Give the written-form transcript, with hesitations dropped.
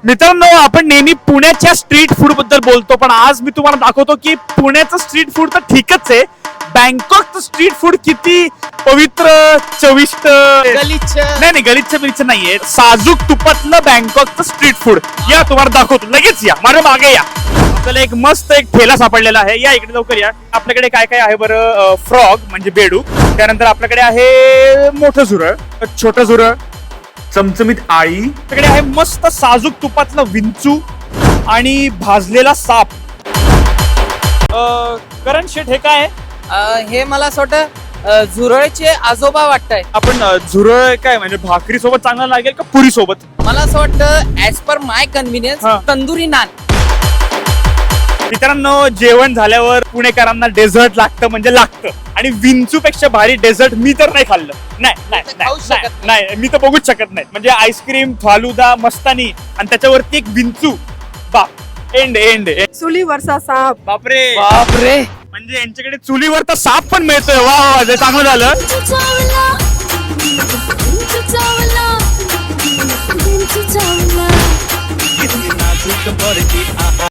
मित्रांनो, आपण नेहमी पुण्याच्या स्ट्रीट फूड बद्दल बोलतो, पण आज मी तुम्हाला दाखवतो की पुण्याचं स्ट्रीट फूड तर ठीकच आहे, बँकॉकचं स्ट्रीट फूड किती पवित्र, चविष्ट, गलिच्छ. नाही गलिच्छ नाहीये, साजूक तुपातलं बँकॉकचं स्ट्रीट फूड या तुम्हाला दाखवतो. लगेच या, माझ्या मागे या. आपल्याला एक मस्त एक ठेला सापडलेला आहे, या इकडे लवकर या. आपल्याकडे काय काय आहे बरं? फ्रॉग म्हणजे बेडूक, त्यानंतर आपल्याकडे आहे मोठं झुरळ, छोटं झुरळ, चमचमीत आळी, आपल्याकडे आहे मस्त साजूक तुपातलं विंचू आणि भाजलेला साप. करण शेठ, हे काय आहे? हे मला असं वाटतं झुरळचे आजोबा वाटतंय. आपण झुरळ काय म्हणजे भाकरी सोबत चांगला लागेल का पुरी सोबत? मला असं वाटतं ऍज पर माय कन्व्हिनियन्स हा. तंदुरी नान. मित्रांनो, जेवण झाल्यावर पुणेकरांना डेझर्ट लागतं म्हणजे लागतं, आणि विंचू पेक्षा भारी डेझर्ट मी तर नाही खाल्लं. खाऊच शकत नाही, मी तर बघूच शकत नाही. म्हणजे आईस्क्रीम, फालुदा, मस्तानी आणि त्याच्यावरती एक विंचू. बाप, एंड. चुलीवरचा साप. बापरे, बापरे. म्हणजे यांच्याकडे चुलीवर तर साप पण मिळतोय. वा, ते चांगलं झालं. चावला